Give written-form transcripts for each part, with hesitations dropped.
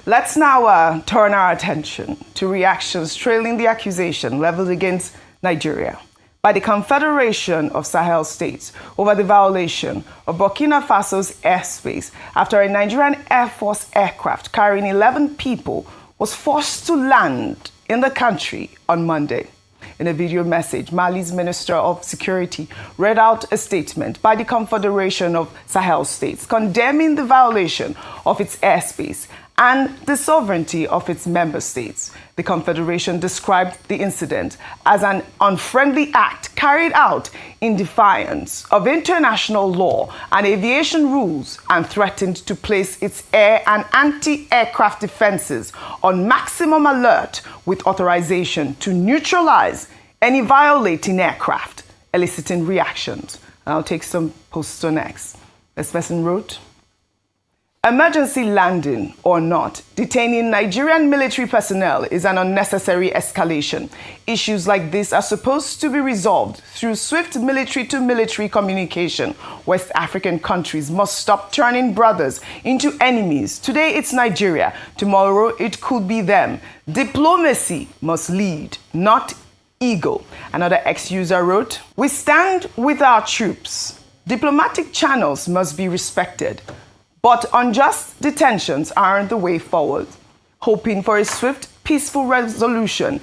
Let's now turn our attention to reactions trailing the accusation leveled against Nigeria by the Confederation of Sahel States over the violation of Burkina Faso's airspace after a Nigerian Air Force aircraft carrying 11 people was forced to land in the country on Monday. In a video message, Mali's Minister of Security read out a statement by the Confederation of Sahel States condemning the violation of its airspace and the sovereignty of its member states. The Confederation described the incident as an unfriendly act carried out in defiance of international law and aviation rules and threatened to place its air and anti-aircraft defenses on maximum alert with authorization to neutralize any violating aircraft, eliciting reactions. And I'll take some posts next. This person wrote, "Emergency landing or not, detaining Nigerian military personnel is an unnecessary escalation. Issues like this are supposed to be resolved through swift military-to-military communication. West African countries must stop turning brothers into enemies. Today it's Nigeria, tomorrow it could be them. Diplomacy must lead, not ego." Another ex-user wrote, "We stand with our troops. Diplomatic channels must be respected. But unjust detentions aren't the way forward. Hoping for a swift, peaceful resolution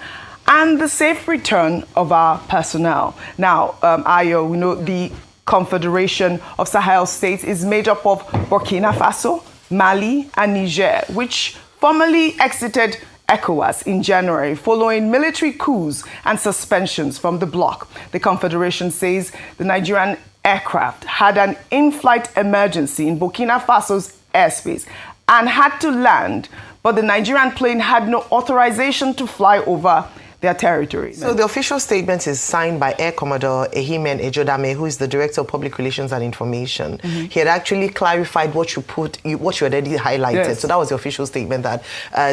and the safe return of our personnel." Now, Ayo, we know the Confederation of Sahel States is made up of Burkina Faso, Mali, and Niger, which formally exited ECOWAS in January following military coups and suspensions from the bloc. The Confederation says the Nigerian aircraft had an in-flight emergency in Burkina Faso's airspace and had to land, but the Nigerian plane had no authorization to fly over their territory. So the official statement is signed by Air Commodore Ehimen Ejodame, who is the Director of Public Relations and Information. He had actually clarified what you had already highlighted. Yes. So that was the official statement that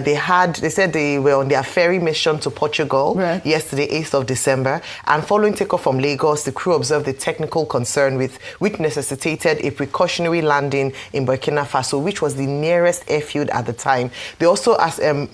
they said they were on their ferry mission to Portugal yesterday, 8th of December. And following takeoff from Lagos, the crew observed a technical concern which necessitated a precautionary landing in Burkina Faso, which was the nearest airfield at the time. They also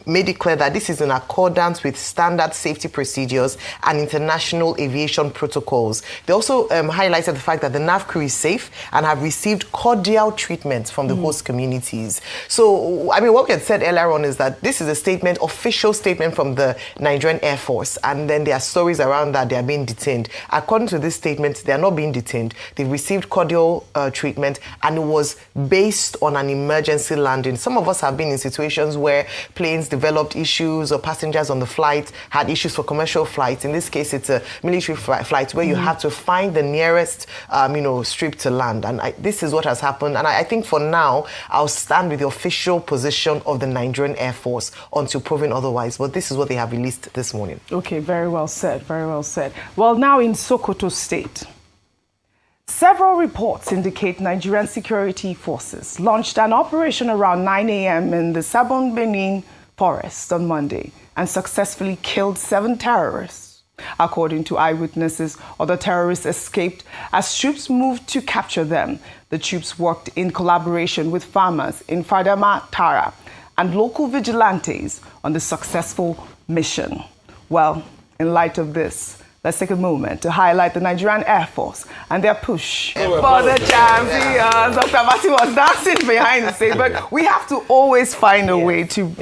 made it clear that this is in accordance with standard safety procedures and international aviation protocols. They also highlighted the fact that the NAV crew is safe and have received cordial treatment from the host communities. So, I mean, what we had said earlier on is that this is a statement, official statement from the Nigerian Air Force, and then there are stories around that they are being detained. According to this statement, they are not being detained. They've received cordial treatment, and it was based on an emergency landing. Some of us have been in situations where planes developed issues or passengers on the flight had issues for commercial flights. In this case, it's a military flight where you have to find the nearest, strip to land. And this is what has happened. And I think for now, I'll stand with the official position of the Nigerian Air Force until proven otherwise. But this is what they have released this morning. Okay, very well said, very well said. Well, now in Sokoto State, several reports indicate Nigerian security forces launched an operation around 9 a.m. in the Sabon Benin forest on Monday and successfully killed 7 terrorists. According to eyewitnesses, other terrorists escaped as troops moved to capture them. The troops worked in collaboration with farmers in Fadama Tara and local vigilantes on the successful mission. Well, in light of this, let's take a moment to highlight the Nigerian Air Force and their push for the champions. Dr. Bati was dancing behind the scenes, but we have to always find a way to,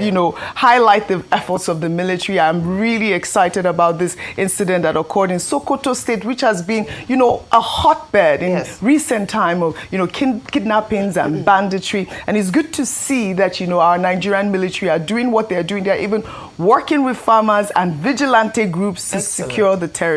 highlight the efforts of the military. I'm really excited about this incident that occurred in Sokoto State, which has been, a hotbed in recent time of, kidnappings and banditry. And it's good to see that, our Nigerian military are doing what they're doing. They're even working with farmers and vigilante groups to secure the territory.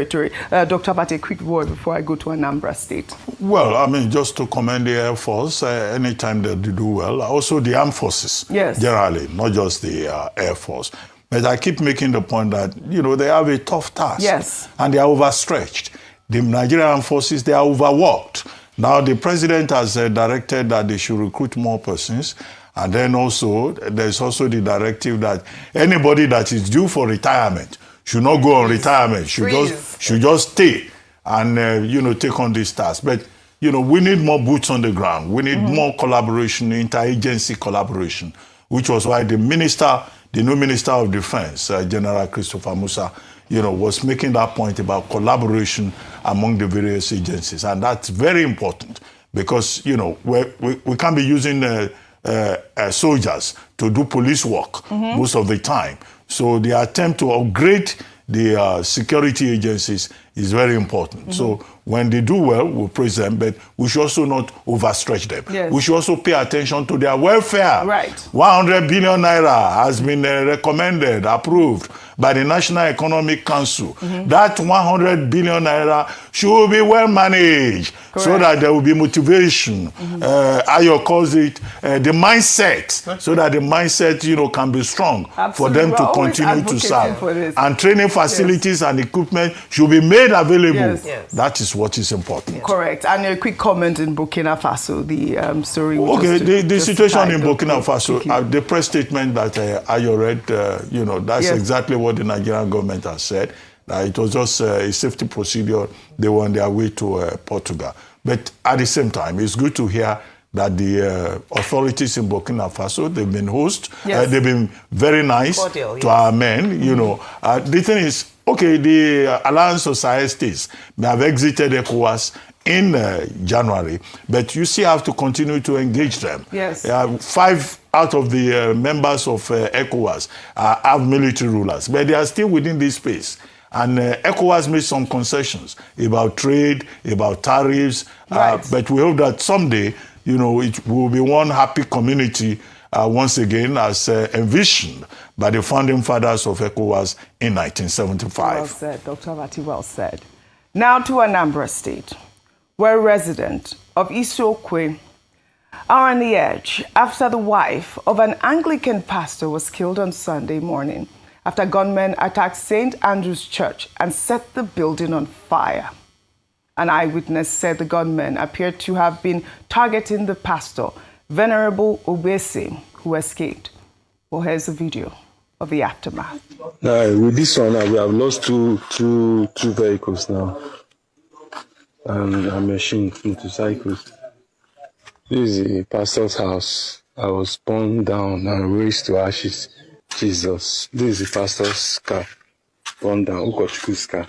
Dr. Bate, a quick word before I go to Anambra State. Well, I mean, just to commend the Air Force, anytime they do well, also the armed forces, generally, not just the Air Force. But I keep making the point that, they have a tough task. And they are overstretched. The Nigerian armed forces, they are overworked. Now, the president has directed that they should recruit more persons. And then also, there's also the directive that anybody that is due for retirement should not go on retirement, should just stay and, take on this task. But, we need more boots on the ground. We need more collaboration, interagency collaboration. which was why the new Minister of Defense, General Christopher Musa, was making that point about collaboration among the various agencies. And that's very important because, we can't be using soldiers to do police work most of the time. So the attempt to upgrade the security agencies is very important. So when they do well, we'll praise them, but we should also not overstretch them. Yes. We should also pay attention to their welfare. Right. 100 billion naira has been recommended, approved by the National Economic Council. That 100 billion naira should be well managed. Correct. So that there will be motivation. Ayo calls it the mindset, so that the mindset, can be strong. Absolutely. For them to continue to serve. And training facilities and equipment should be made available. Yes. Yes. That is what is important. Correct. And a quick comment in Burkina Faso, the story. Okay, the situation in Burkina Faso, the press statement that Ayo read, that's exactly what the Nigerian government has said. It was just a safety procedure. They were on their way to Portugal. But at the same time, it's good to hear that the authorities in Burkina Faso, they've been host. Yes. They've been very nice cordial, to our men. The thing is, okay, the Alliance of Sahel States may have exited ECOWAS in January, but you still have to continue to engage them. Yes. 5 out of the members of ECOWAS have military rulers, but they are still within this space. And ECOWAS made some concessions about trade, about tariffs, but we hope that someday, it will be one happy community once again, as envisioned by the founding fathers of ECOWAS in 1975. Well said, Dr. Abati, well said. Now to Anambra State, where residents of Isiokwe are on the edge after the wife of an Anglican pastor was killed on Sunday morning after gunmen attacked St. Andrew's Church and set the building on fire. An eyewitness said the gunmen appeared to have been targeting the pastor, Venerable Obese, who escaped. Well, here's a video of the aftermath. Now, with this one, we have lost two vehicles now. And a machine, motorcycles. This is the pastor's house. I was burned down and raised to ashes. Jesus. This is the pastor's car. Burned down. Ukochuku's car.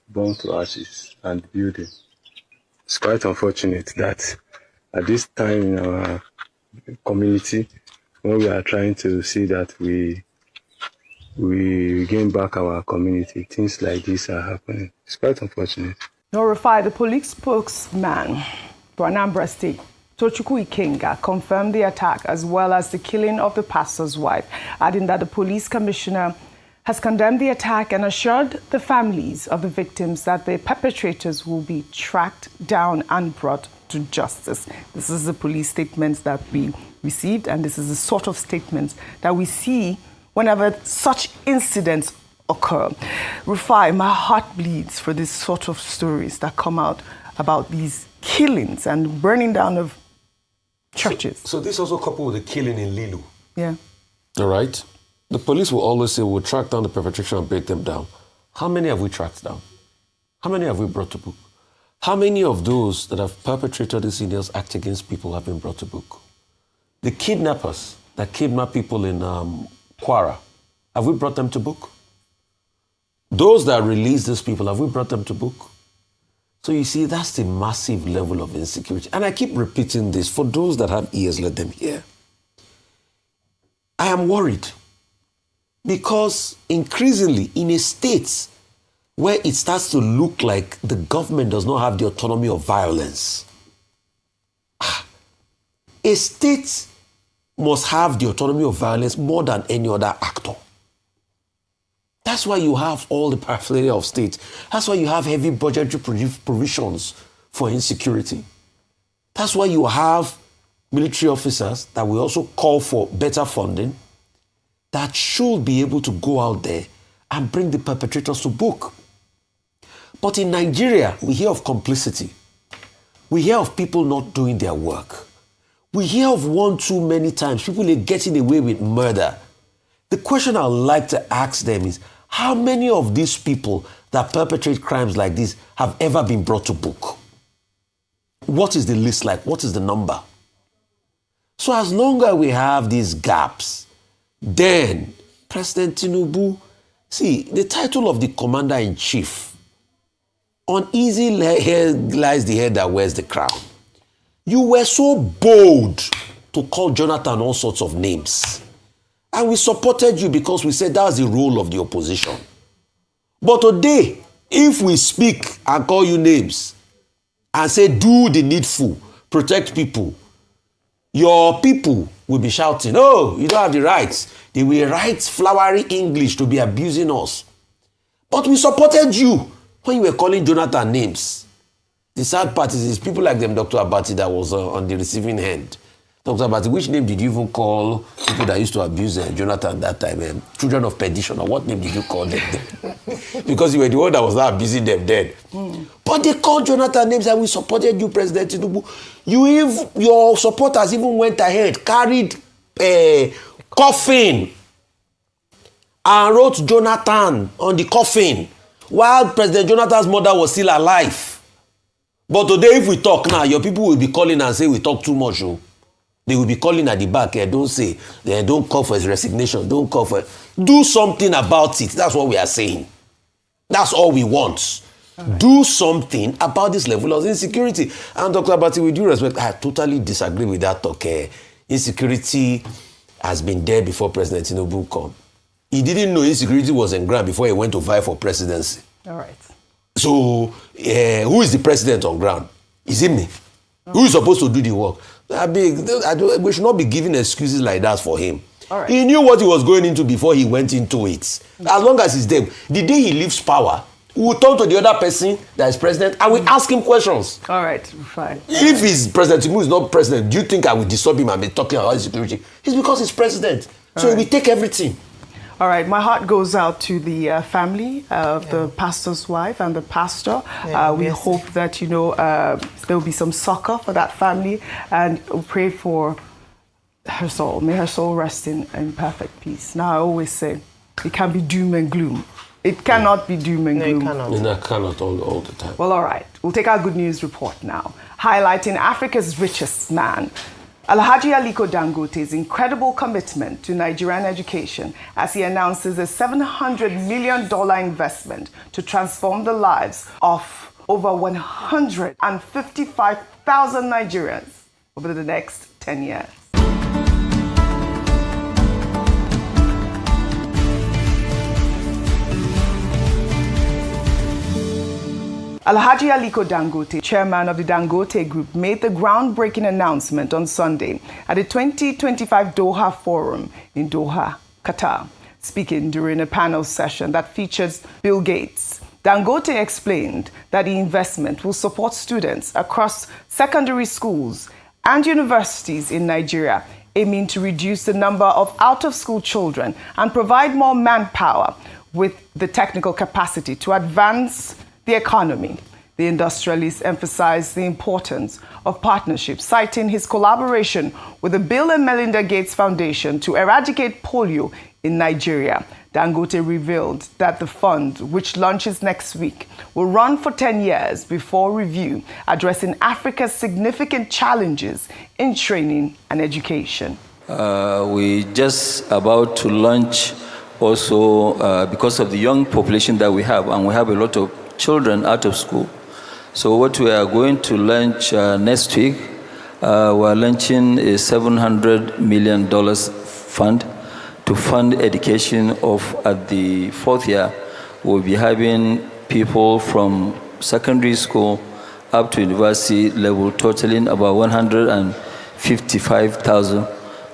Burned to ashes and the building. It's quite unfortunate that at this time in our community, when we are trying to see that we gain back our community, things like this are happening. It's quite unfortunate. Norify, the police spokesman for Anambra State, Tochukwu Ikenga, confirmed the attack as well as the killing of the pastor's wife, adding that the police commissioner has condemned the attack and assured the families of the victims that the perpetrators will be tracked down and brought to justice. This is the police statements that we received, and this is the sort of statements that we see whenever such incidents occur. Rufai, my heart bleeds for this sort of stories that come out about these killings and burning down of churches. So this also coupled with the killing in Lilu. Yeah. All right. The police will always say we'll track down the perpetration and break them down. How many have we tracked down? How many have we brought to book? How many of those that have perpetrated these heinous acts against people have been brought to book? The kidnappers that kidnap people in Kwara, have we brought them to book? Those that release these people, have we brought them to book? So you see, that's the massive level of insecurity. And I keep repeating this. For those that have ears, let them hear. I am worried because increasingly in a state where it starts to look like the government does not have the autonomy of violence, a state must have the autonomy of violence more than any other actor. That's why you have all the paraphernalia of state. That's why you have heavy budgetary provisions for insecurity. That's why you have military officers that will also call for better funding that should be able to go out there and bring the perpetrators to book. But in Nigeria, we hear of complicity. We hear of people not doing their work. We hear of one too many times, people are getting away with murder. The question I'd like to ask them is, how many of these people that perpetrate crimes like this have ever been brought to book? What is the list like? What is the number? So as long as we have these gaps, then President Tinubu, see, the title of the commander-in-chief, on easy head lies the head that wears the crown. You were so bold to call Jonathan all sorts of names. And we supported you because we said that's the role of the opposition. But today, if we speak and call you names and say do the needful, protect people, your people will be shouting, oh, you don't have the rights. They will write flowery English to be abusing us. But we supported you when you were calling Jonathan names. The sad part is people like them, Dr. Abati, that was on the receiving end. Dr. Abati, which name did you even call people that used to abuse Jonathan that time? Children of perdition, or what name did you call them? Because you were the one that was not abusing them then. But they called Jonathan names and we supported you, President Tinubu. Your supporters even went ahead, carried a coffin and wrote Jonathan on the coffin while President Jonathan's mother was still alive. But today, if we talk now, your people will be calling and say we talk too much. Oh. They will be calling at the back. Don't say, don't call for his resignation. Don't call for it. Do something about it. That's what we are saying. That's all we want. Right. Do something about this level of insecurity. And Dr. Abati, with due respect, I totally disagree with that talk. Insecurity has been there before President Tinubu come. He didn't know insecurity was in ground before he went to vie for presidency. All right. So, who is the president on ground? Is it me? Okay. Who is supposed to do the work? We should not be giving excuses like that for him. All right. He knew what he was going into before he went into it. As long as he's there, the day he leaves power, we will talk to the other person that is president and we ask him questions. All right, fine. If he's president, Tinubu is not president, do you think I will disturb him and be talking about security? It's because he's president. So he will take everything. All right, my heart goes out to the family of the pastor's wife and the pastor. We hope that, there will be some succor for that family, and we pray for her soul. May her soul rest in perfect peace. Now, I always say, it can be doom and gloom. It cannot be doom and gloom. It cannot all the time. Well, all right. We'll take our good news report now, highlighting Africa's richest man, Alhaji Aliko Dangote's incredible commitment to Nigerian education as he announces a $700 million investment to transform the lives of over 155,000 Nigerians over the next 10 years. Alhaji Aliko Dangote, chairman of the Dangote Group, made the groundbreaking announcement on Sunday at the 2025 Doha Forum in Doha, Qatar. Speaking during a panel session that features Bill Gates, Dangote explained that the investment will support students across secondary schools and universities in Nigeria, aiming to reduce the number of out-of-school children and provide more manpower with the technical capacity to advance the economy. The industrialist emphasized the importance of partnership, citing his collaboration with the Bill and Melinda Gates Foundation to eradicate polio in Nigeria. Dangote revealed that the fund, which launches next week, will run for 10 years before review, addressing Africa's significant challenges in training and education. We just about to launch also because of the young population that we have, and we have a lot of children out of school. So what we are going to launch next week, we're launching a $700 million fund to fund education of, at the fourth year, we'll be having people from secondary school up to university level, totaling about 155,000.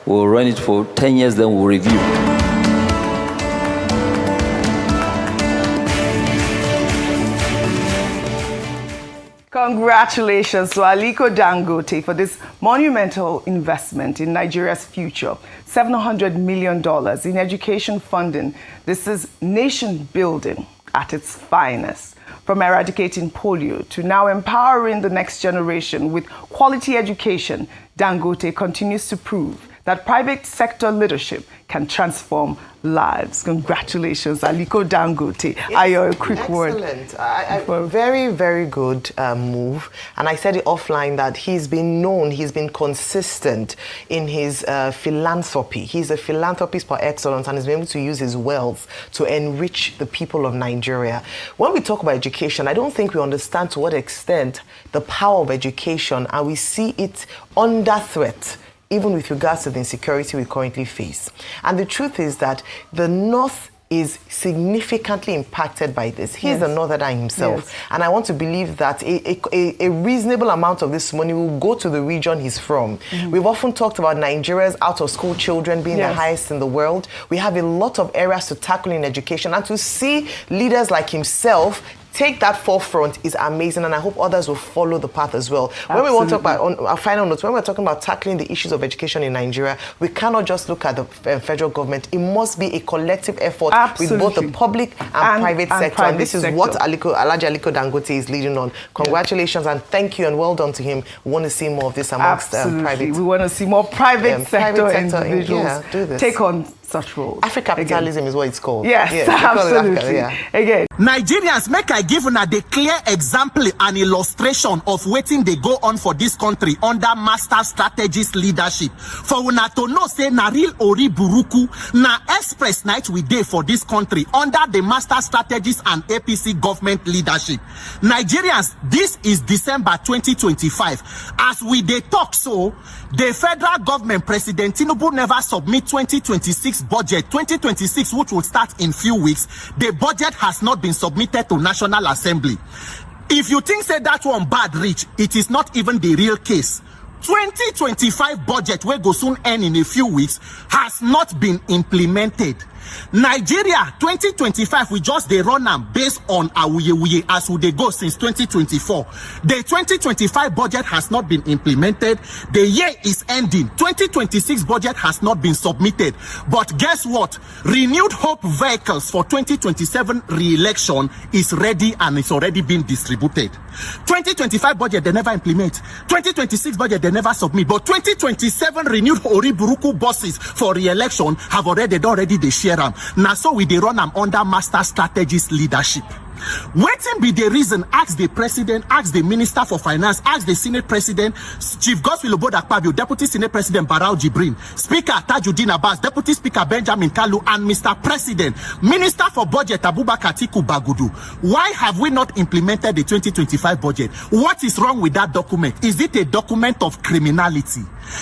We'll run it for 10 years, then we'll review. Congratulations to Aliko Dangote for this monumental investment in Nigeria's future. $700 million in education funding. This is nation building at its finest. From eradicating polio to now empowering the next generation with quality education, Dangote continues to prove that private sector leadership can transform lives. Congratulations, Aliko Dangote. Ayo, a quick word. Excellent. Very, very good move. And I said it offline that he's been known, he's been consistent in his philanthropy. He's a philanthropist par excellence and has been able to use his wealth to enrich the people of Nigeria. When we talk about education, I don't think we understand to what extent the power of education, and we see it under threat, even with regards to the insecurity we currently face. And the truth is that the North is significantly impacted by this. He's the Northerner himself. And I want to believe that a reasonable amount of this money will go to the region he's from. We've often talked about Nigeria's out-of-school children being the highest in the world. We have a lot of areas to tackle in education, and to see leaders like himself take that forefront is amazing, and I hope others will follow the path as well. When we want to talk about, on our final notes, when we're talking about tackling the issues of education in Nigeria, we cannot just look at the federal government. It must be a collective effort with both the public and private sector. And this is what Alhaji Aliko Dangote is leading on. Congratulations and thank you and well done to him. We want to see more of this amongst private. We want to see more private sector individuals do this. take on such roles. Africapitalism is what it's called. Yes, absolutely. Again. Nigerians, make I give una the clear example and illustration of waiting they go on for this country under master strategist leadership. For una to know say na real ori buruku, na express night we day for this country under the master strategist and APC government leadership. Nigerians, this is December 2025. As we dey talk so, the federal government, President Tinubu, never submit 2026 budget. 2026, which will start in few weeks, the budget has not been submitted to National Assembly. If you think say that one bad reach, it is not even the real case. 2025 budget, where go soon end in a few weeks, has not been implemented. Nigeria 2025, we just they run them based on awuyewuye as we they go since 2024. The 2025 budget has not been implemented. The year is ending. 2026 budget has not been submitted. But guess what? Renewed Hope vehicles for 2027 re-election is ready and it's already been distributed. 2025 budget they never implement. 2026 budget they never submit. But 2027 renewed Oriburuku buses for re-election have already they share them. Now so we they run them under master strategist leadership. Waiting be the reason, ask the president, ask the minister for finance, ask the senate president, Chief Godswill Akpabio, deputy senate president Barau Jibrin, speaker Tajuddin Abbas, deputy speaker Benjamin Kalu, and Mr. President, minister for budget Abubakar Atiku Bagudu. Why have we not implemented the 2025 budget? What is wrong with that document? Is it a document of criminality?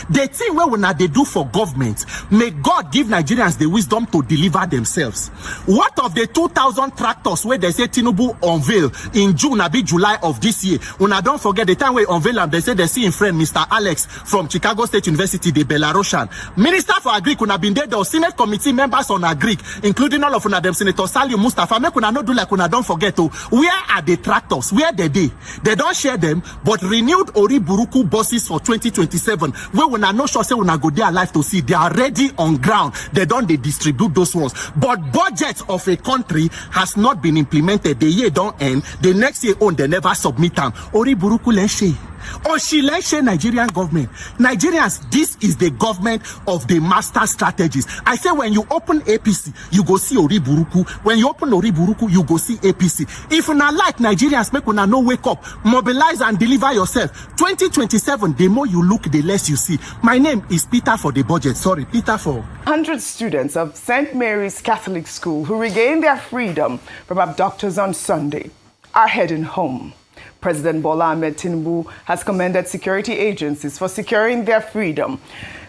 The thing where when they do for government, may God give Nigerians the wisdom to deliver themselves. What of the 2,000 tractors where they say Tinubu unveil in June, maybe July of this year? When I don't forget the time we unveil them, they say they see in friend Mr. Alex from Chicago State University, the Belarusian Minister for Agri could have been there. The Senate committee members on Agri, including all of them, Senator Salim Mustafa, make una not do like una don't forget to. Where are the tractors? Where they? They don't share them, but renewed Oriburuku buses for 2027. Where when I not sure say when I go there live to see, they are ready on ground. They distribute those ones. But budget of a country has not been implemented. The year don't end. The next year on, they never submit them. Oriburuku leshe. Oshilense Nigerian government. Nigerians, this is the government of the master strategists. I say when you open APC, you go see Oriburuku. When you open Oriburuku, you go see APC. If you not like Nigerians, make una no wake up, mobilize and deliver yourself. 2027, the more you look, the less you see. My name is Peter for the budget. Sorry, Peter for. 100 students of St. Mary's Catholic School who regained their freedom from abductors on Sunday are heading home. President Bola Ahmed Tinubu has commended security agencies for securing their freedom.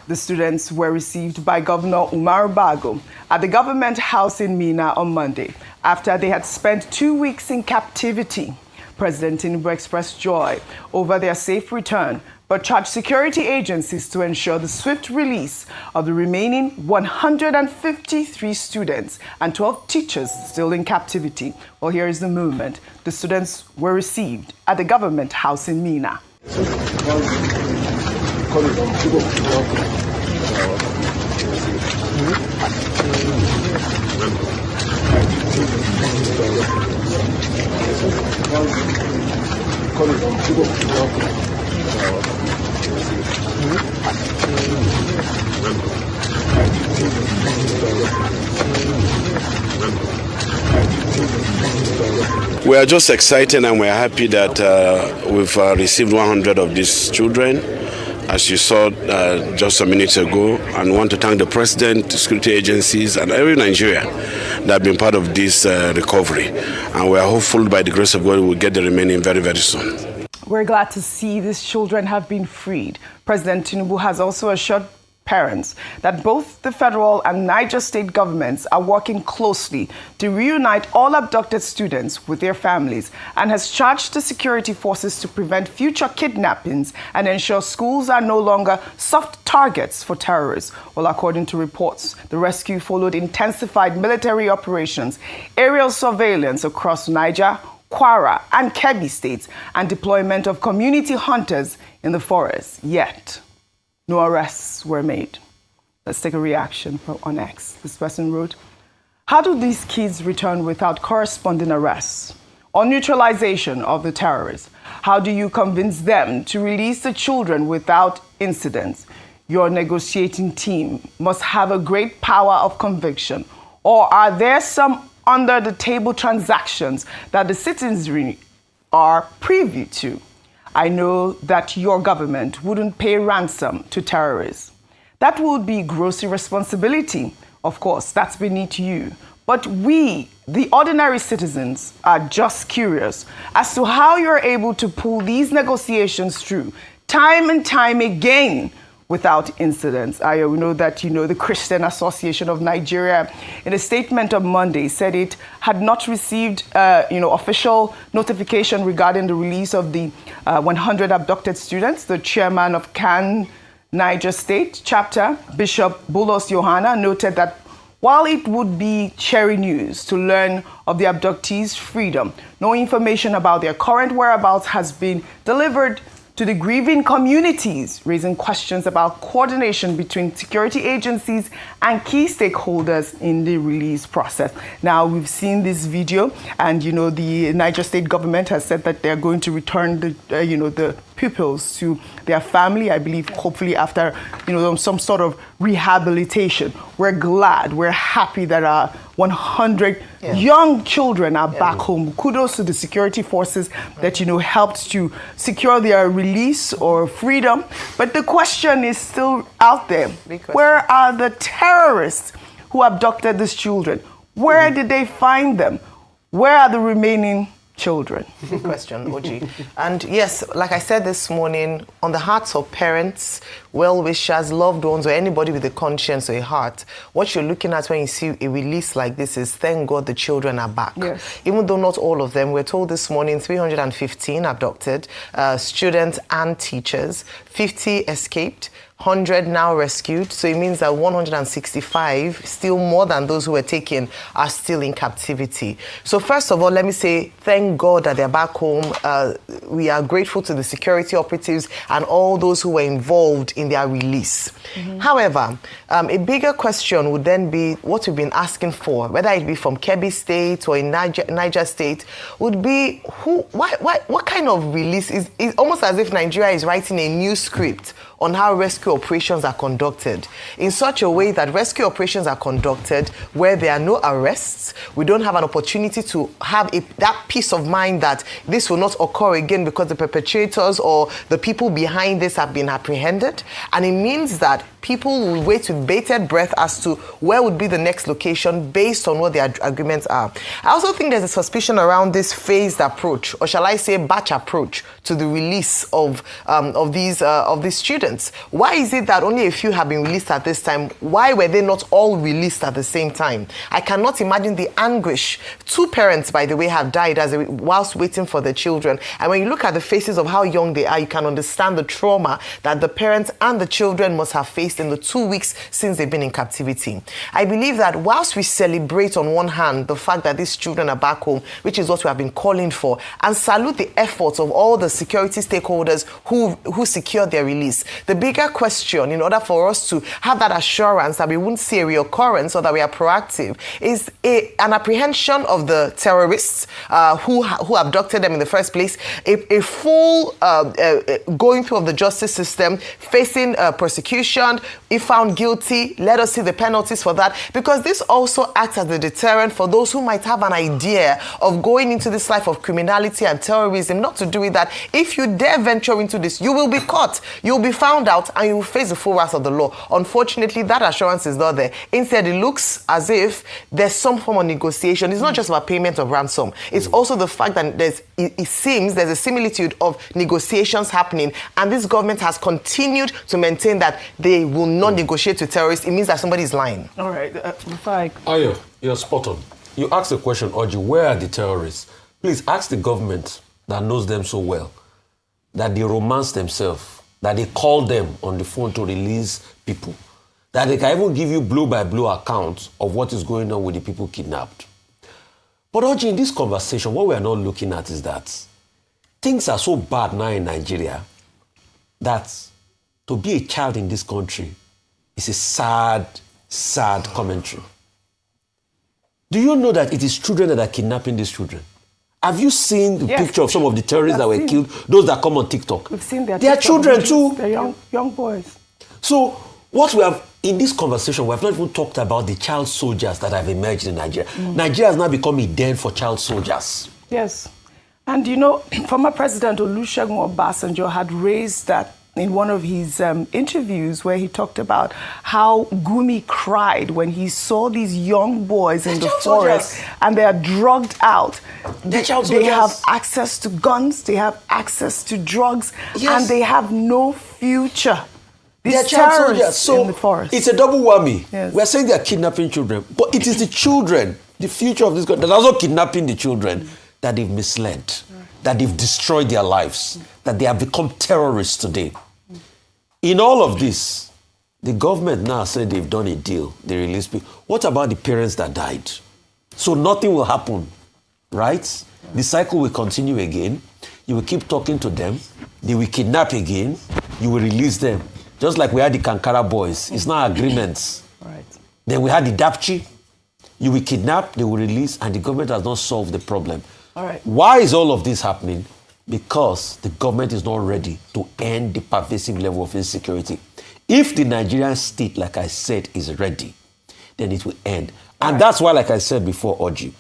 The students were received by Governor Umar Bago at the government house in Mina on Monday after they had spent 2 weeks in captivity. President Tinubu expressed joy over their safe return, but charged security agencies to ensure the swift release of the remaining 153 students and 12 teachers still in captivity. Well, here is the movement. The students were received at the government house in Mina. We are just excited and we're happy that we've received 100 of these children, as you saw just a minute ago, and want to thank the President, the security agencies, and every Nigerian that have been part of this recovery. And we are hopeful by the grace of God we'll get the remaining very, very soon. We're glad to see these children have been freed. President Tinubu has also assured parents that both the federal and Niger state governments are working closely to reunite all abducted students with their families, and has charged the security forces to prevent future kidnappings and ensure schools are no longer soft targets for terrorists. Well, according to reports, the rescue followed intensified military operations, aerial surveillance across Niger, Kwara and Kebbi states, and deployment of community hunters in the forest. Yet, no arrests were made. Let's take a reaction on X. This person wrote, how do these kids return without corresponding arrests or neutralization of the terrorists? How do you convince them to release the children without incidents? Your negotiating team must have a great power of conviction. Or are there some under-the-table transactions that the citizenry are privy to? I know that your government wouldn't pay ransom to terrorists. That would be gross irresponsibility. Of course, that's beneath you. But we, the ordinary citizens, are just curious as to how you're able to pull these negotiations through time and time again without incidents. I know that, the Christian Association of Nigeria, in a statement on Monday, said it had not received, official notification regarding the release of the 100 abducted students. The chairman of kanu Niger State chapter, Bishop Bulos Yohana, noted that while it would be cherry news to learn of the abductees' freedom, no information about their current whereabouts has been delivered to the grieving communities, raising questions about coordination between security agencies and key stakeholders in the release process. Now, we've seen this video, and the Niger State government has said that they're going to return the pupils to their family, I believe, hopefully after some sort of rehabilitation. We're glad, we're happy that our 100 young children are back home. Kudos to the security forces that helped to secure their release or freedom. But the question is still out there. Where are the terrorists who abducted these children? Where did they find them? Where are the remaining children? Big question, Oji. And yes, like I said this morning, on the hearts of parents, well-wishers, loved ones, or anybody with a conscience or a heart, what you're looking at when you see a release like this is, thank God the children are back. Yes. Even though not all of them, we're told this morning 315 abducted, students and teachers, 50 escaped, 100 now rescued, so it means that 165, still more than those who were taken, are still in captivity. So first of all, let me say thank God that they're back home. We are grateful to the security operatives and all those who were involved in their release. However, a bigger question would then be what we've been asking for, whether it be from Kebbi State or in Niger State, would be what kind of release is almost as if Nigeria is writing a new script on how rescue operations are conducted in such a way that rescue operations are conducted where there are no arrests. We don't have an opportunity to have that peace of mind that this will not occur again because the perpetrators or the people behind this have been apprehended. And it means that people will wait with bated breath as to where would be the next location based on what their agreements are. I also think there's a suspicion around this phased approach, or shall I say batch approach, to the release of these students. Why is it that only a few have been released at this time? Why were they not all released at the same time? I cannot imagine the anguish. 2 parents, by the way, have died whilst waiting for their children. And when you look at the faces of how young they are, you can understand the trauma that the parents and the children must have faced in the 2 weeks since they've been in captivity. I believe that whilst we celebrate on one hand the fact that these children are back home, which is what we have been calling for, and salute the efforts of all the security stakeholders who secured their release, the bigger question, in order for us to have that assurance that we won't see a reoccurrence or that we are proactive, is an apprehension of the terrorists who abducted them in the first place, a full going through of the justice system, facing prosecution. If found guilty, let us see the penalties for that, because this also acts as a deterrent for those who might have an idea of going into this life of criminality and terrorism, not to do it that if you dare venture into this, you will be caught, you'll be found out, and you will face the full wrath of the law. Unfortunately, that assurance is not there. Instead, it looks as if there's some form of negotiation. It's not just about payment of ransom. It's also the fact that it seems there's a similitude of negotiations happening, and this government has continued to maintain that they will not negotiate with terrorists. It means that somebody is lying. All right. Ayo, you're spot on. You asked the question, Oji, where are the terrorists? Please ask the government that knows them so well, that they romance themselves, that they call them on the phone to release people, that they can even give you blow-by-blow accounts of what is going on with the people kidnapped. But Oji, in this conversation, what we are not looking at is that things are so bad now in Nigeria that to be a child in this country is a sad, sad commentary. Do you know that it is children that are kidnapping these children? Have you seen the picture of some of the terrorists that were killed? Those that come on TikTok. We've seen their They are children too. They're young boys. So what we have in this conversation, we have not even talked about the child soldiers that have emerged in Nigeria. Nigeria has now become a den for child soldiers. Yes. And you know, former President Olusegun Obasanjo had raised that in one of his interviews, where he talked about how Gumi cried when he saw these young boys in the forest and they are drugged out. They have access to guns, they have access to drugs, and they have no future. These terrorists in the forest. It's a double whammy. Yes. We're saying they're kidnapping children, but it is the children, the future of this country, that are also kidnapping the children that they've misled, that they've destroyed their lives, that they have become terrorists today. In all of this, the government now said they've done a deal. They released people. What about the parents that died? So nothing will happen, right? The cycle will continue again. You will keep talking to them. They will kidnap again. You will release them. Just like we had the Kankara boys. It's not agreements. Right. Then we had the Dapchi. You will kidnap, they will release, and the government has not solved the problem. All right. Why is all of this happening? Because the government is not ready to end the pervasive level of insecurity. If the Nigerian state, like I said, is ready, then it will end. And that's why, like I said before, Oji,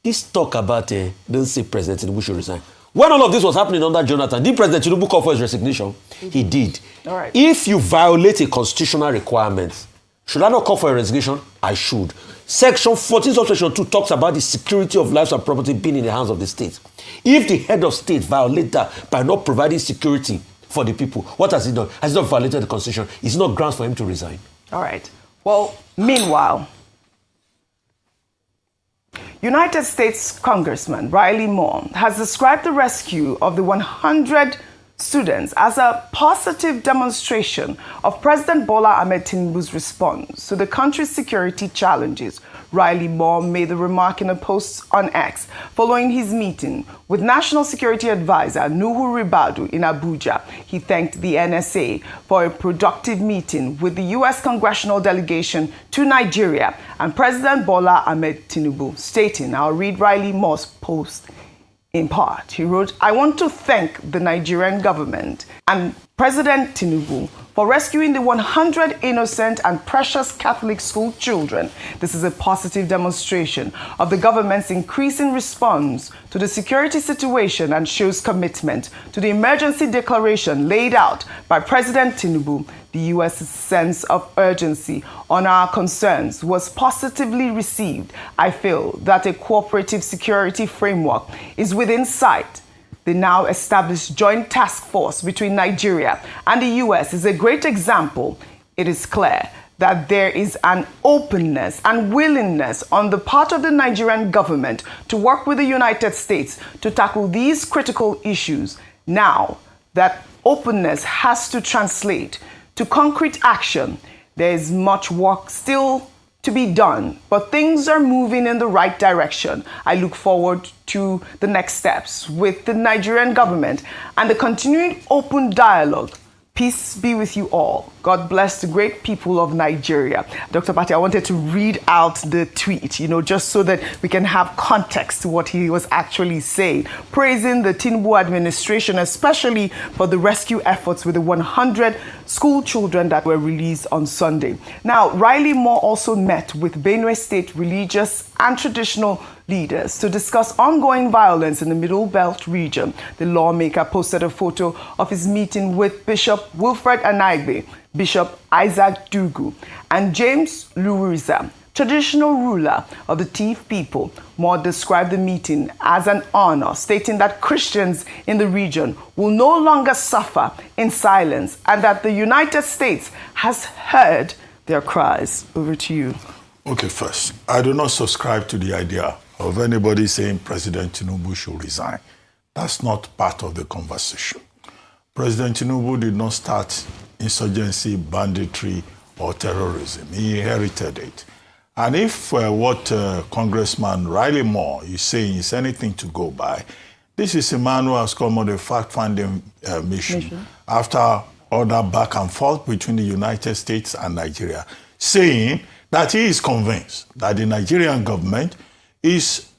this talk about, don't say President Tinubu should resign. When all of this was happening under Jonathan, did President Tinubu call for his resignation? He did. All right. If you violate a constitutional requirement, should I not call for a resignation? I should. Section 14 of Section 2 talks about the security of lives and property being in the hands of the state. If the head of state violates that by not providing security for the people, what has he done? Has he not violated the Constitution? It's not grounds for him to resign. All right. Well, meanwhile, United States Congressman Riley Moore has described the rescue of the 100 students as a positive demonstration of President Bola Ahmed Tinubu's response to the country's security challenges. Riley Moore made the remark in a post on X following his meeting with National Security Advisor Nuhu Ribadu in Abuja. He thanked the NSA for a productive meeting with the U.S. congressional delegation to Nigeria and President Bola Ahmed Tinubu, stating, I'll read Riley Moore's post in part. He wrote, I want to thank the Nigerian government and President Tinubu for rescuing the 100 innocent and precious Catholic school children. This is a positive demonstration of the government's increasing response to the security situation and shows commitment to the emergency declaration laid out by President Tinubu. The U.S.'s sense of urgency on our concerns was positively received. I feel that a cooperative security framework is within sight. The now established joint task force between Nigeria and the U.S. is a great example. It is clear that there is an openness and willingness on the part of the Nigerian government to work with the United States to tackle these critical issues. Now, that openness has to translate to concrete action. There is much work still to be done, but things are moving in the right direction. I look forward to the next steps with the Nigerian government and the continuing open dialogue, Peace be with you all. God bless the great people of Nigeria. Dr. Bati, I wanted to read out the tweet, just so that we can have context to what he was actually saying, praising the Tinubu administration, especially for the rescue efforts with the 100 school children that were released on Sunday. Now, Riley Moore also met with Benue State religious and traditional leaders to discuss ongoing violence in the Middle Belt region. The lawmaker posted a photo of his meeting with Bishop Wilfred Anaigbe, Bishop Isaac Dugu, and James Luriza, traditional ruler of the Tiv people. Moore described the meeting as an honor, stating that Christians in the region will no longer suffer in silence and that the United States has heard their cries. Over to you. Okay, first, I do not subscribe to the idea of anybody saying President Tinubu should resign. That's not part of the conversation. President Tinubu did not start insurgency, banditry, or terrorism. He inherited it. And if what Congressman Riley Moore is saying is anything to go by, this is a man who has come on a fact-finding mission after all that back and forth between the United States and Nigeria, saying that he is convinced that the Nigerian government is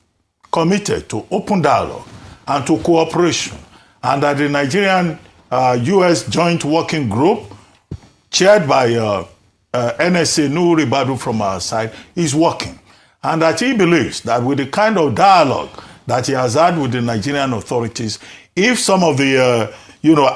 committed to open dialogue and to cooperation, and that the Nigerian U.S. Joint Working Group, chaired by NSA Nuhu Ribadu from our side, is working. And that he believes that with the kind of dialogue that he has had with the Nigerian authorities, if some of the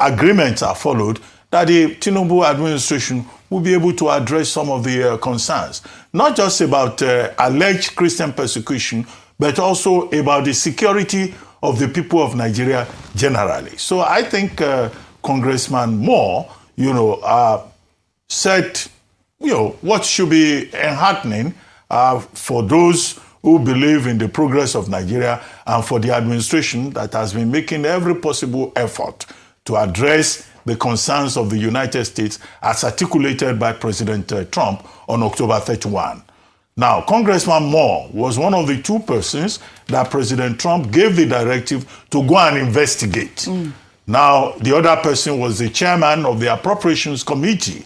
agreements are followed, that the Tinubu administration will be able to address some of the concerns, not just about alleged Christian persecution, but also about the security of the people of Nigeria generally. So I think Congressman Moore, said, what should be enheartening for those who believe in the progress of Nigeria and for the administration that has been making every possible effort to address the concerns of the United States as articulated by President Trump on October 31. Now, Congressman Moore was one of the two persons that President Trump gave the directive to go and investigate. Now, the other person was the chairman of the Appropriations Committee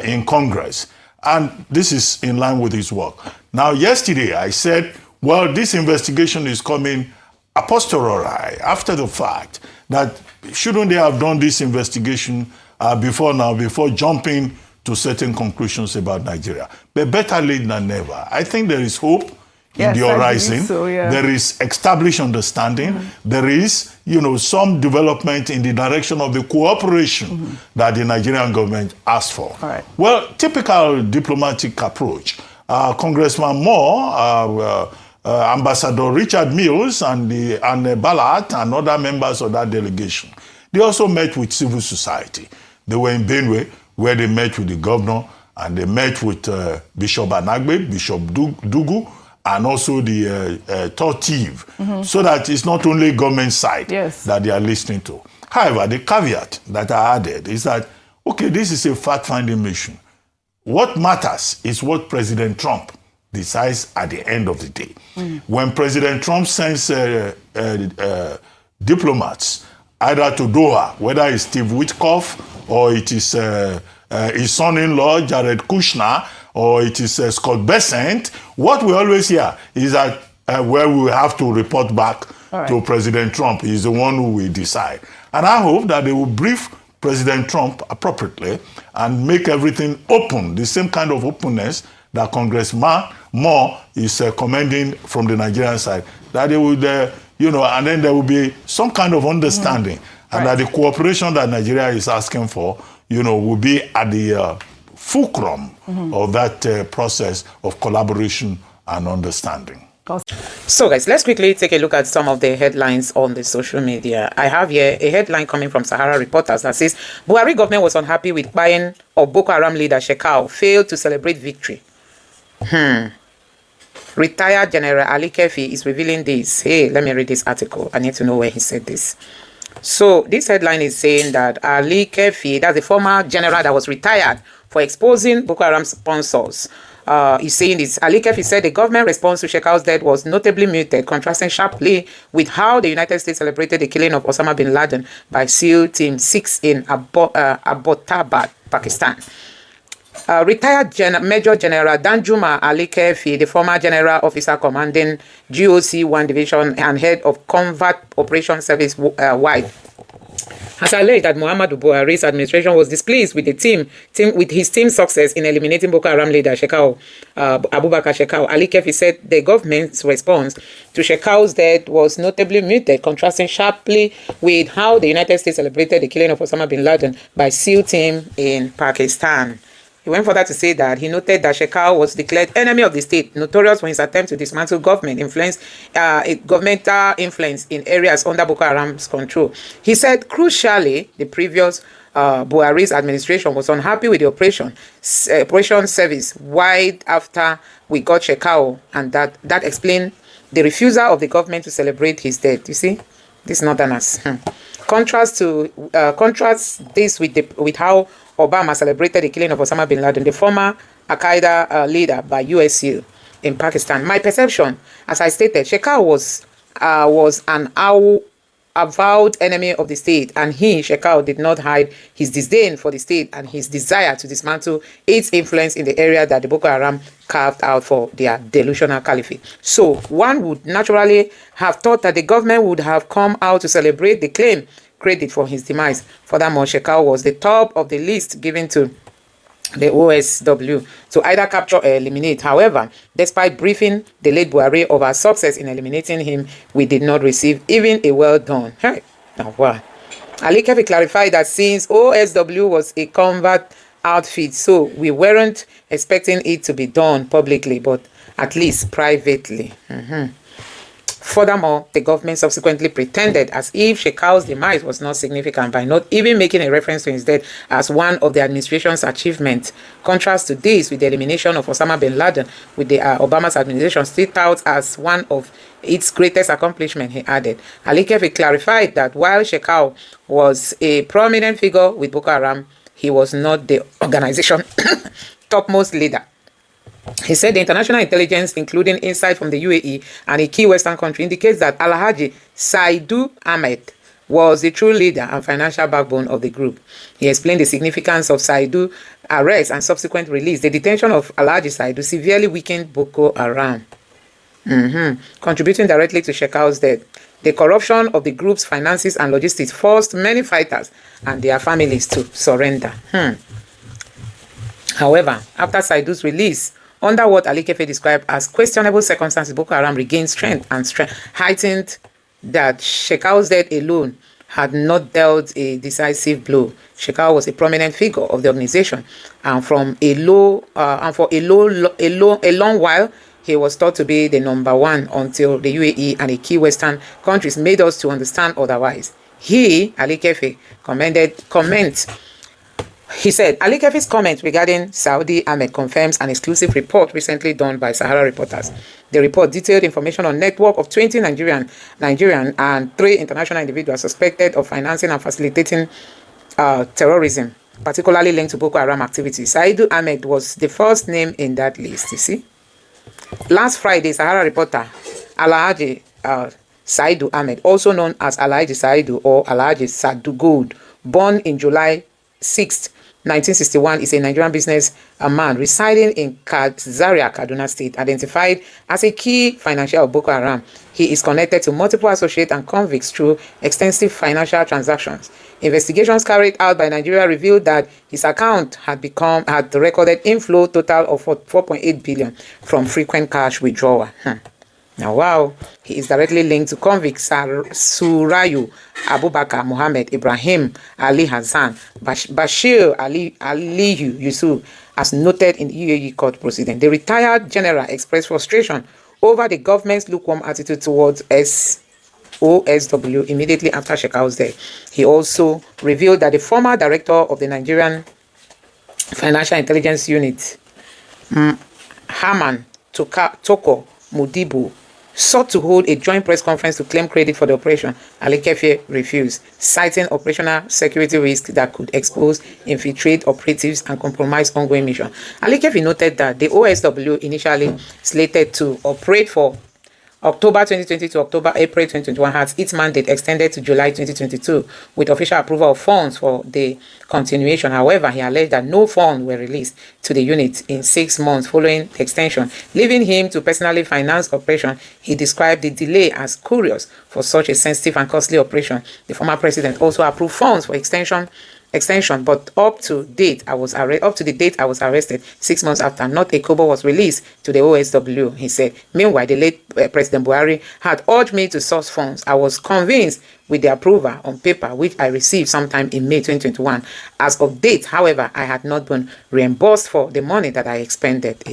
in Congress. And this is in line with his work. Now, yesterday I said, well, this investigation is coming a posteriori, after the fact, that shouldn't they have done this investigation before jumping to certain conclusions about Nigeria? But better late than never. I think there is hope in the horizon. So, yeah. There is established understanding. There is, some development in the direction of the cooperation that the Nigerian government asked for. All right. Well, typical diplomatic approach. Congressman Moore, Ambassador Richard Mills and Balat and other members of that delegation, they also met with civil society. They were in Benue, where they met with the governor, and they met with Bishop Anagbe, Bishop Dugu, and also the Tiv, so that it's not only government side that they are listening to. However, the caveat that I added is that, okay, this is a fact-finding mission. What matters is what President Trump decides at the end of the day. When President Trump sends diplomats either to Doha, whether it's Steve Witkoff or it is his son-in-law, Jared Kushner, or it is Scott Bessent, what we always hear is that where we have to report back to President Trump. He's the one who will decide. And I hope that they will brief President Trump appropriately and make everything open, the same kind of openness that Congressman Moore is commending from the Nigerian side, that they would, and then there will be some kind of understanding, and that the cooperation that Nigeria is asking for, will be at the fulcrum of that process of collaboration and understanding. So guys, let's quickly take a look at some of the headlines on the social media. I have here a headline coming from Sahara Reporters that says, Buhari government was unhappy with buying of Boko Haram leader Shekau, failed to celebrate victory. Retired General Ali Kefi is revealing this. Hey, let me read this article. I need to know where he said this. So this headline is saying that Ali Kefi, that's the former general that was retired for exposing Boko Haram sponsors, is saying this. Ali Kefi said the government response to Shekau's death was notably muted, contrasting sharply with how the United States celebrated the killing of Osama bin Laden by SEAL Team 6 in Abbottabad, Pakistan. Retired Major General Danjuma Ali Kefi, the former general officer commanding GOC 1 Division and head of Combat Operations Service wide, has alleged that Muhammadu Buhari's administration was displeased with with his team's success in eliminating Boko Haram leader Shekau Abubakar Shekau. Ali Kefi said the government's response to Shekau's death was notably muted, contrasting sharply with how the United States celebrated the killing of Osama bin Laden by SEAL team in Pakistan. He went further to say that he noted that Shekau was declared enemy of the state, notorious for his attempt to dismantle governmental influence in areas under Boko Haram's control. He said, crucially, the previous Buhari's administration was unhappy with the operation service wide after we got Shekau, and that explained the refusal of the government to celebrate his death. You see, these northerners. Contrast this with how Obama celebrated the killing of Osama bin Laden, the former Al-Qaeda leader, by US SEAL in Pakistan. My perception, as I stated, Shekau was an avowed enemy of the state, and Shekau, did not hide his disdain for the state and his desire to dismantle its influence in the area that the Boko Haram carved out for their delusional caliphate. So one would naturally have thought that the government would have come out to celebrate the claim credit for his demise. Furthermore, Shekau was the top of the list given to the OSW to either capture or eliminate. However, despite briefing the late Buhari of our success in eliminating him, we did not receive even a well done. Hey, now what? Ali Kefi clarified that since OSW was a covert outfit, so we weren't expecting it to be done publicly, but at least privately. Furthermore, the government subsequently pretended as if Shekau's demise was not significant by not even making a reference to his death as one of the administration's achievements. Contrast to this with the elimination of Osama bin Laden, with the Obama's administration still out as one of its greatest accomplishments, he added. Ali Kefi clarified that while Shekau was a prominent figure with Boko Haram, he was not the organization's topmost leader. He said the international intelligence, including insight from the UAE and a key Western country, indicates that Alhaji Saidu Ahmed was the true leader and financial backbone of the group. He explained the significance of Saidu's arrest and subsequent release. The detention of Alhaji Saidu severely weakened Boko Haram, contributing directly to Shekau's death. The corruption of the group's finances and logistics forced many fighters and their families to surrender. However, after Saidu's release, under what Ali Kefi described as questionable circumstances, Boko Haram regained strength heightened that Shekau's death alone had not dealt a decisive blow. Shekau was a prominent figure of the organization, and for a long while, he was thought to be the number one until the UAE and the key Western countries made us to understand otherwise. Ali Kefi, he said, Ali Kefi's comment regarding Saudi Ahmed confirms an exclusive report recently done by Sahara reporters. The report detailed information on a network of 20 Nigerian and 3 international individuals suspected of financing and facilitating terrorism, particularly linked to Boko Haram activities. Saidu Ahmed was the first name in that list, you see. Last Friday, Sahara reporter Alhaji Saidu Ahmed, also known as Alhaji Saidu or Alhaji Sadu Gold, born in July 6th, 1961, is a Nigerian businessman residing in Zaria, Kaduna State, identified as a key financier of Boko Haram. He is connected to multiple associates and convicts through extensive financial transactions. Investigations carried out by Nigeria revealed that his account had recorded inflow total of 4.8 billion from frequent cash withdrawal. Now, wow, he is directly linked to convicts Surayu Abubakar Muhammad Ibrahim Ali Hassan Bashir Aliyu Yusuf, as noted in the UAE court proceeding. The retired general expressed frustration over the government's lukewarm attitude towards OSW immediately after Shekau's death. He also revealed that the former director of the Nigerian Financial Intelligence Unit, Haman Toko Mudibu, sought to hold a joint press conference to claim credit for the operation. Ali Kefi refused, citing operational security risks that could expose, infiltrate operatives and compromise ongoing mission. Ali Kefi noted that the OSW initially slated to operate for October 2020 to April 2021 has its mandate extended to July 2022 with official approval of funds for the continuation. However, he alleged that no funds were released to the unit in 6 months following the extension, leaving him to personally finance operation. He described the delay as curious for such a sensitive and costly operation. The former president also approved funds for extension, but up to the date I was arrested 6 months after, not a kobo was released to the OSW, he said. Meanwhile, the late President Buhari had urged me to source funds. I was convinced with the approval on paper, which I received sometime in May 2021. As of date, however, I had not been reimbursed for the money that I expended.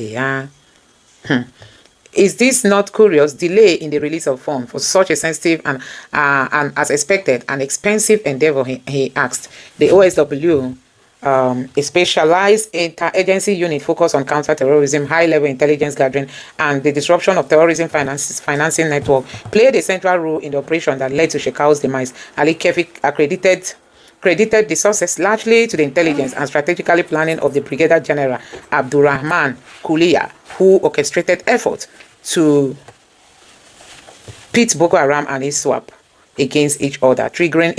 Is this not curious? Delay in the release of funds for such a sensitive and as expected, an expensive endeavor, he asked. The OSW, a specialized interagency unit focused on counter-terrorism, high-level intelligence gathering, and the disruption of terrorism financing network, played a central role in the operation that led to Shekau's demise. Ali Kefi credited the success largely to the intelligence and strategically planning of the Brigadier General Abdurrahman Kuliya, who orchestrated efforts to pit Boko Haram and ISWAP against each other, triggering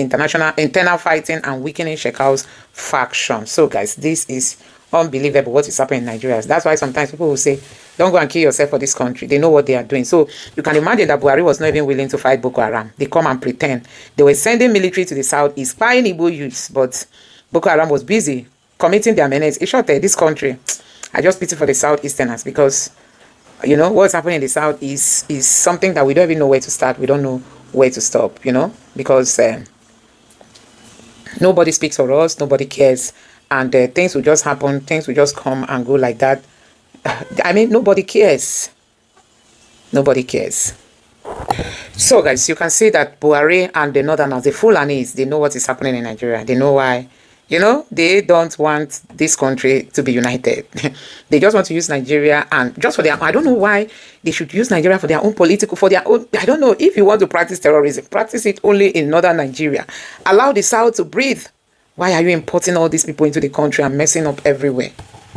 internal fighting and weakening Shekau's faction. So, guys, this is unbelievable what is happening in Nigeria. That's why sometimes people will say, don't go and kill yourself for this country. They know what they are doing. So you can imagine that Buhari was not even willing to fight Boko Haram. They come and pretend. They were sending military to the southeast, spying Igbo youths, but Boko Haram was busy committing their menace. In short, this country, I just pity for the southeasterners, because, you know, what's happening in the south is something that we don't even know where to start. We don't know where to stop, you know, because nobody speaks for us, nobody cares, and things will just happen, things will just come and go like that. I mean, nobody cares. Nobody cares. So, guys, you can see that Buhari and the Northerners, the Fulanis, they know what is happening in Nigeria. They know why. You know, they don't want this country to be united. They just want to use Nigeria and just for their, I don't know why they should use Nigeria for their own political, for their own, I don't know, if you want to practice terrorism, practice it only in northern Nigeria. Allow the South to breathe. Why are you importing all these people into the country and messing up everywhere?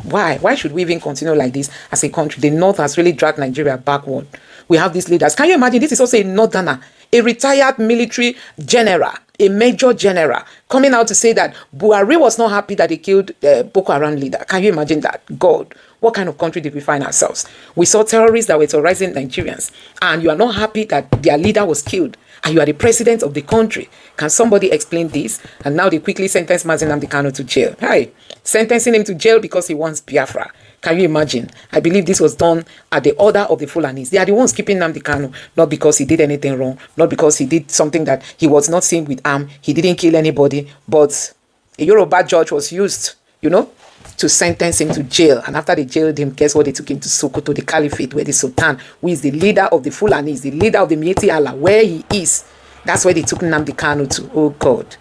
Why? Why should we even continue like this as a country? The North has really dragged Nigeria backward. We have these leaders. Can you imagine? This is also a Northerner, a retired military general, a major general, coming out to say that Buhari was not happy that he killed Boko Haram leader. Can you imagine that? God, what kind of country did we find ourselves? We saw terrorists that were terrorizing Nigerians, and you are not happy that their leader was killed, and you are the president of the country. Can somebody explain this? And now they quickly sentenced nnamdi Kanu to jail. Hi, sentencing him to jail because he wants Biafra. Can you imagine? I believe this was done at the order of the Fulanis. They are the ones keeping nnamdi Kanu, not because he did anything wrong, not because he did something that he was not seen with arm. He didn't kill anybody, but a Yoruba judge was used, you know, to sentence him to jail. And after they jailed him, guess what? They took him to Sokoto, the Caliphate, where the Sultan, who is the leader of the Fulanis, the leader of the Mieti Allah, where he is. That's where they took nnamdi Kanu to. Oh, God.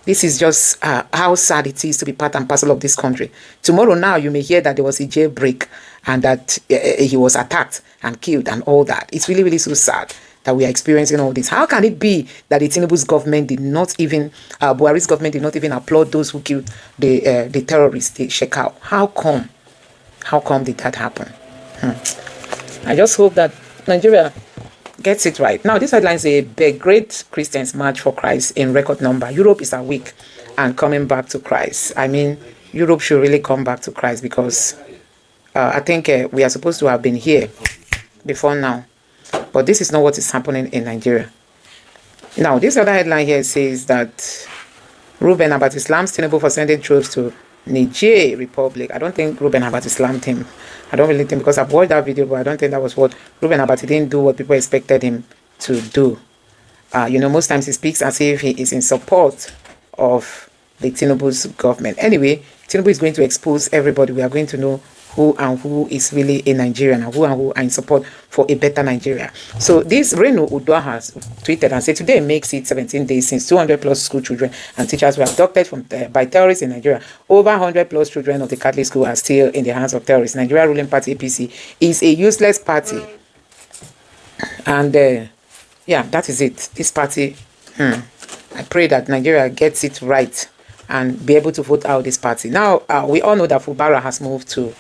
This is just how sad it is to be part and parcel of this country. Tomorrow now, you may hear that there was a jailbreak and that he was attacked and killed and all that. It's really, really so sad that we are experiencing all this. How can it be that the Tinubu's government did not even, Buhari's government did not even applaud those who killed the terrorists, the Shekau? How come? How come did that happen? I just hope that Nigeria gets it right. Now, this headline say great Christians march for Christ in record number. Europe is awake and coming back to Christ. I mean, Europe should really come back to Christ, because I think we are supposed to have been here before now. But this is not what is happening in Nigeria. Now, this other headline here says that Reuben Abat-Islam Tinubu for sending troops to Niger Republic. I don't think Reuben Abat-Islam him. I don't really think, because I've watched that video, but I don't think that was what Reuben Abati didn't do what people expected him to do. You know, most times he speaks as if he is in support of the Tinubu's government. Anyway, Tinubu is going to expose everybody. We are going to know who is really a Nigerian and who are in support for a better Nigeria. So this Renu Udwa has tweeted and said, today makes it 17 days since 200 plus school children and teachers were abducted by terrorists in Nigeria. Over 100 plus children of the Catholic school are still in the hands of terrorists. Nigeria ruling party APC is a useless party. And yeah, that is it. This party, I pray that Nigeria gets it right and be able to vote out this party. Now, we all know that Fubara has moved to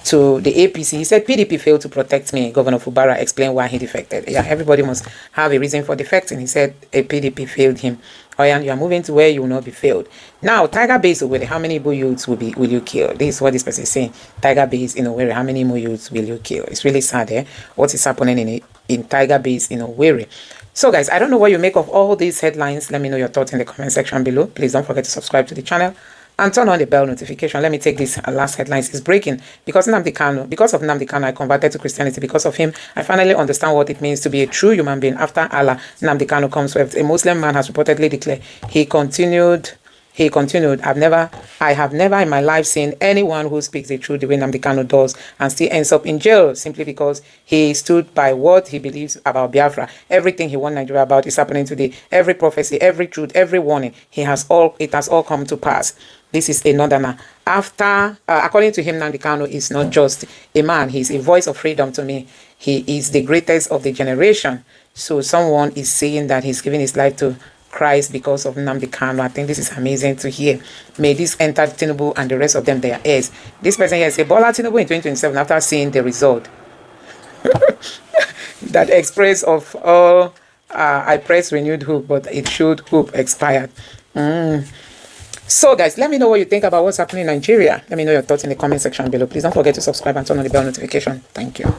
the APC. He said PDP failed to protect me. Governor Fubara explained why he defected. Yeah, everybody must have a reason for defecting. He said a PDP failed him. Oh yeah, you are moving to where you will not be failed. Now, Tiger Base Owerri, how many Igbo youths will you kill? This is what this person is saying. Tiger Base in Owerri, how many more youths will you kill? It's really sad, eh? What is happening in Tiger Base in Owerri? So guys, I don't know what you make of all these headlines. Let me know your thoughts in the comment section below. Please don't forget to subscribe to the channel and turn on the bell notification. Let me take this last headlines. It's breaking. Because of nnamdi Kanu, I converted to Christianity. Because of him, I finally understand what it means to be a true human being. After Allah, nnamdi Kanu comes with a Muslim man has reportedly declared. He continued, I have never in my life seen anyone who speaks the truth the way nnamdi Kanu does and still ends up in jail simply because he stood by what he believes about Biafra. Everything he warned Nigeria about is happening today. Every prophecy, every truth, every warning, it has all come to pass. This is a northerner. According to him, nnamdi Kanu is not just a man. He's a voice of freedom to me. He is the greatest of the generation. So someone is saying that he's giving his life to Christ because of nnamdi Kanu. I think this is amazing to hear. May this enter Tinubu and the rest of them their ears. This person here says, Bola Tinubu in 2027 after seeing the result. That express of all, I press renewed hope, but it showed hope expired. So guys, let me know what you think about what's happening in Nigeria. Let me know your thoughts in the comment section below. Please don't forget to subscribe and turn on the bell notification. Thank you.